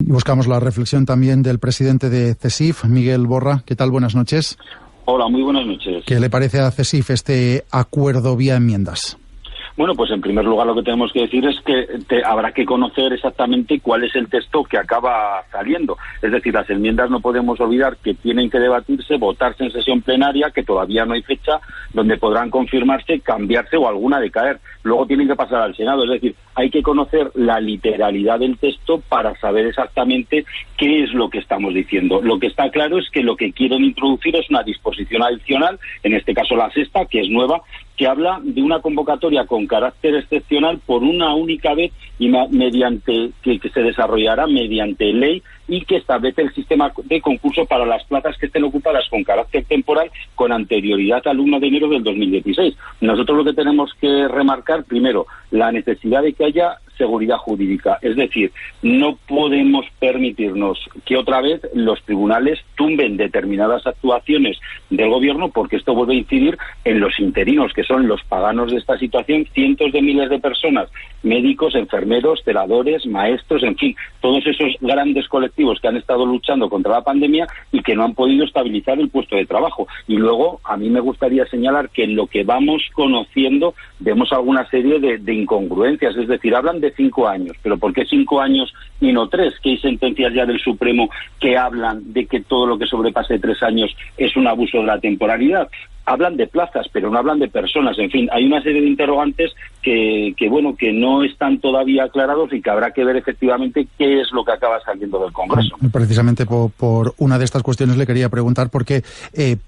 Y buscamos la reflexión también del presidente de CESIF, Miguel Borra. ¿Qué tal? Buenas noches. Hola, muy buenas noches. ¿Qué le parece a CESIF este acuerdo vía enmiendas? Bueno, pues en primer lugar lo que tenemos que decir es que habrá que conocer exactamente cuál es el texto que acaba saliendo. Es decir, las enmiendas no podemos olvidar que tienen que debatirse, votarse en sesión plenaria, que todavía no hay fecha, donde podrán confirmarse, cambiarse o alguna decaer. Luego tienen que pasar al Senado. Es decir, hay que conocer la literalidad del texto para saber exactamente qué es lo que estamos diciendo. Lo que está claro es que lo que quieren introducir es una disposición adicional, en este caso la sexta, que es nueva, que habla de una convocatoria con carácter excepcional por una única vez y mediante que se desarrollará mediante ley y que establece el sistema de concurso para las plazas que estén ocupadas con carácter temporal con anterioridad al 1 de enero del 2016. Nosotros lo que tenemos que remarcar, primero, la necesidad de que haya seguridad jurídica. Es decir, no podemos permitirnos que otra vez los tribunales tumben determinadas actuaciones del gobierno, porque esto vuelve a incidir en los interinos, que son los paganos de esta situación, cientos de miles de personas, médicos, enfermeros, celadores, maestros, en fin, todos esos grandes colectivos que han estado luchando contra la pandemia y que no han podido estabilizar el puesto de trabajo. Y luego, a mí me gustaría señalar que en lo que vamos conociendo vemos alguna serie de incongruencias. Es decir, hablan de 5 años, pero ¿por qué 5 años y no 3? Que hay sentencias ya del Supremo que hablan de que todo lo que sobrepase 3 años es un abuso de la temporalidad. Hablan de plazas, pero no hablan de personas. En fin, hay una serie de interrogantes que no están todavía aclarados y que habrá que ver efectivamente qué es lo que acaba saliendo del Congreso. Precisamente por una de estas cuestiones le quería preguntar, porque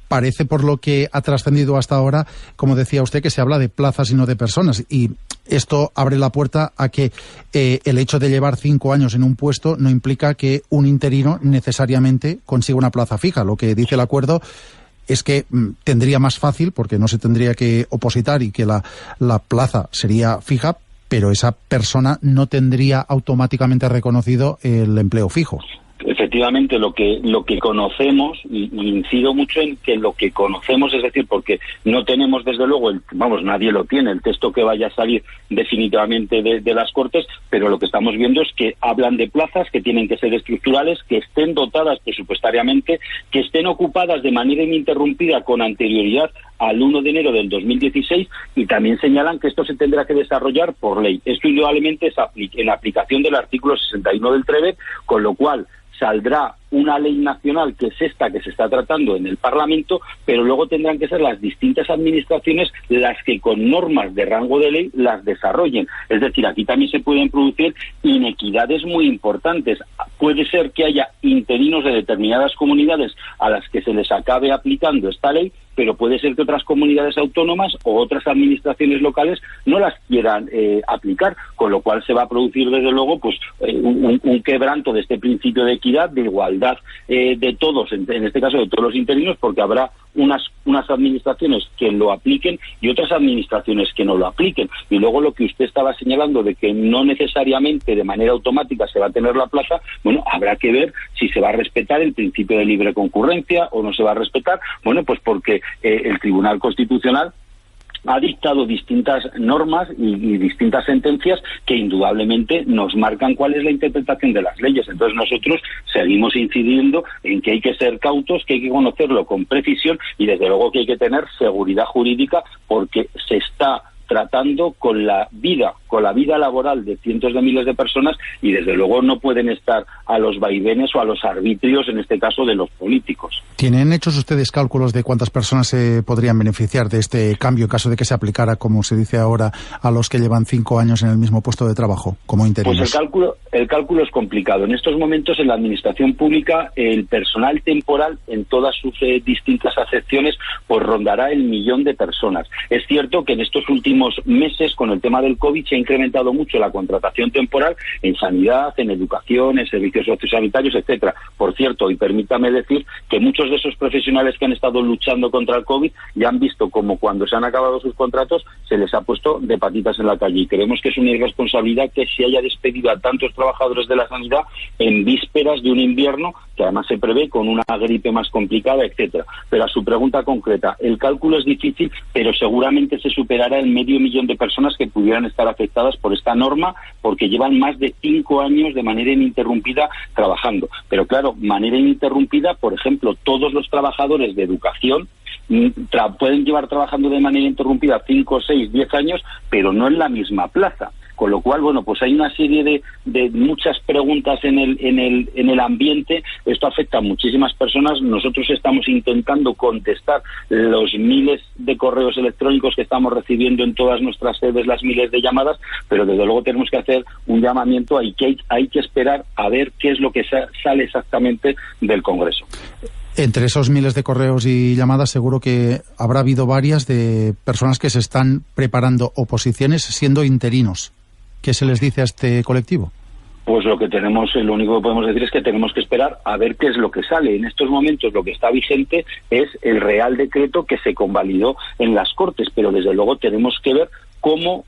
parece, por lo que ha trascendido hasta ahora, como decía usted, que se habla de plazas y no de personas. Y esto abre la puerta a que el hecho de llevar 5 años en un puesto no implica que un interino necesariamente consiga una plaza fija. Lo que dice el acuerdo es que tendría más fácil, porque no se tendría que opositar y que la plaza sería fija, pero esa persona no tendría automáticamente reconocido el empleo fijo. Efectivamente, lo que conocemos, y incido mucho en que lo que conocemos, es decir, porque no tenemos desde luego, nadie lo tiene, el texto que vaya a salir definitivamente de las Cortes, pero lo que estamos viendo es que hablan de plazas que tienen que ser estructurales, que estén dotadas presupuestariamente, que estén ocupadas de manera ininterrumpida con anterioridad al 1 de enero del 2016, y también señalan que esto se tendrá que desarrollar por ley. Esto indudablemente es en aplicación del artículo 61 del TREBET, con lo cual saldrá una ley nacional, que es esta que se está tratando en el Parlamento, pero luego tendrán que ser las distintas administraciones las que con normas de rango de ley las desarrollen. Es decir, aquí también se pueden producir inequidades muy importantes. Puede ser que haya interinos de determinadas comunidades a las que se les acabe aplicando esta ley, pero puede ser que otras comunidades autónomas o otras administraciones locales no las quieran aplicar, con lo cual se va a producir desde luego un quebranto de este principio de equidad, de igualdad de todos, en este caso de todos los interinos, porque habrá unas administraciones que lo apliquen y otras administraciones que no lo apliquen. Y luego lo que usted estaba señalando de que no necesariamente de manera automática se va a tener la plaza, habrá que ver si se va a respetar el principio de libre concurrencia o no se va a respetar, pues porque el Tribunal Constitucional ha dictado distintas normas y distintas sentencias que indudablemente nos marcan cuál es la interpretación de las leyes. Entonces nosotros seguimos incidiendo en que hay que ser cautos, que hay que conocerlo con precisión y desde luego que hay que tener seguridad jurídica, porque se está tratando con la vida laboral de cientos de miles de personas y desde luego no pueden estar a los vaivenes o a los arbitrios, en este caso, de los políticos. ¿Tienen hechos ustedes cálculos de cuántas personas se podrían beneficiar de este cambio en caso de que se aplicara, como se dice ahora, a los que llevan 5 años en el mismo puesto de trabajo como interinos? Pues el cálculo es complicado. En estos momentos en la administración pública el personal temporal en todas sus distintas acepciones pues rondará el 1.000.000 de personas. Es cierto que en estos últimos meses con el tema del COVID se ha incrementado mucho la contratación temporal en sanidad, en educación, en servicios sociosanitarios, etcétera. Por cierto, y permítame decir que muchos de esos profesionales que han estado luchando contra el COVID ya han visto como cuando se han acabado sus contratos se les ha puesto de patitas en la calle, y creemos que es una irresponsabilidad que se haya despedido a tantos trabajadores de la sanidad en vísperas de un invierno que además se prevé con una gripe más complicada, etcétera. Pero a su pregunta concreta, el cálculo es difícil, pero seguramente se superará el 500.000 de personas que pudieran estar afectadas por esta norma, porque llevan más de 5 años de manera ininterrumpida trabajando. Pero claro, manera ininterrumpida, por ejemplo, todos los trabajadores de educación pueden llevar trabajando de manera interrumpida 5, 6, 10 años, pero no en la misma plaza. Con lo cual, bueno, pues hay una serie de muchas preguntas en el ambiente. Esto afecta a muchísimas personas. Nosotros estamos intentando contestar los miles de correos electrónicos que estamos recibiendo en todas nuestras sedes, las miles de llamadas, pero desde luego tenemos que hacer un llamamiento. Hay que esperar a ver qué es lo que sale exactamente del Congreso. Entre esos miles de correos y llamadas seguro que habrá habido varias de personas que se están preparando oposiciones siendo interinos. ¿Qué se les dice a este colectivo? Pues lo único que podemos decir es que tenemos que esperar a ver qué es lo que sale. En estos momentos lo que está vigente es el Real Decreto que se convalidó en las Cortes, pero desde luego tenemos que ver cómo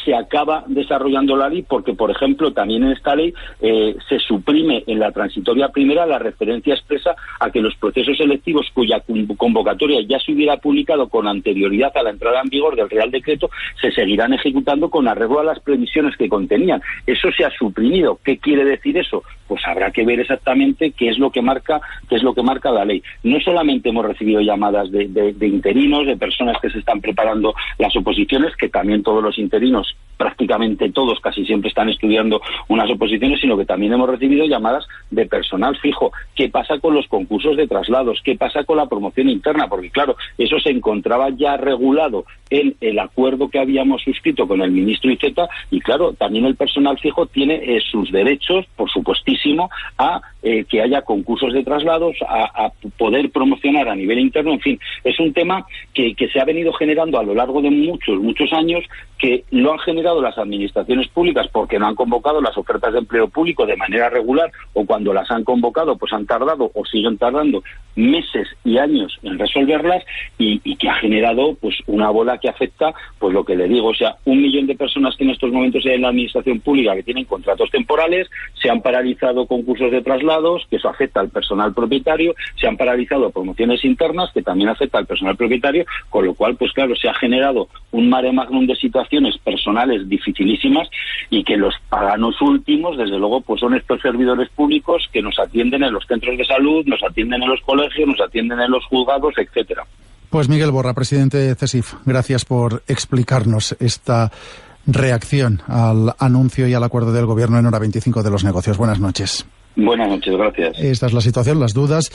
se acaba desarrollando la ley, porque, por ejemplo, también en esta ley se suprime en la transitoria primera la referencia expresa a que los procesos selectivos cuya convocatoria ya se hubiera publicado con anterioridad a la entrada en vigor del Real Decreto se seguirán ejecutando con arreglo a las previsiones que contenían. Eso se ha suprimido. ¿Qué quiere decir eso? Pues habrá que ver exactamente qué es lo que marca la ley. No solamente hemos recibido llamadas de interinos, de personas que se están preparando las oposiciones, que también todos los interinos, prácticamente todos, casi siempre están estudiando unas oposiciones, sino que también hemos recibido llamadas de personal fijo. ¿Qué pasa con los concursos de traslados? ¿Qué pasa con la promoción interna? Porque claro, eso se encontraba ya regulado en el acuerdo que habíamos suscrito con el ministro Iceta, y claro, también el personal fijo tiene sus derechos, por supuestísimo, a que haya concursos de traslados, a poder promocionar a nivel interno. En fin, es un tema que se ha venido generando a lo largo de muchos años, que lo han generado las administraciones públicas porque no han convocado las ofertas de empleo público de manera regular, o cuando las han convocado pues han tardado o siguen tardando meses y años en resolverlas, y que ha generado pues una bola que afecta, pues lo que le digo, o sea, 1 millón de personas que en estos momentos hay en la administración pública que tienen contratos temporales, se han paralizado concursos de traslados, que eso afecta al personal propietario, se han paralizado promociones internas, que también afecta al personal propietario, con lo cual, pues claro, se ha generado un mare magnum de situaciones personales dificilísimas, y que los paganos últimos, desde luego, pues son estos servidores públicos que nos atienden en los centros de salud, nos atienden en los colegios, nos atienden en los juzgados, etcétera. Pues Miguel Borra, presidente de CESIF, gracias por explicarnos esta reacción al anuncio y al acuerdo del Gobierno en hora 25 de los negocios. Buenas noches. Buenas noches, gracias. Esta es la situación, las dudas.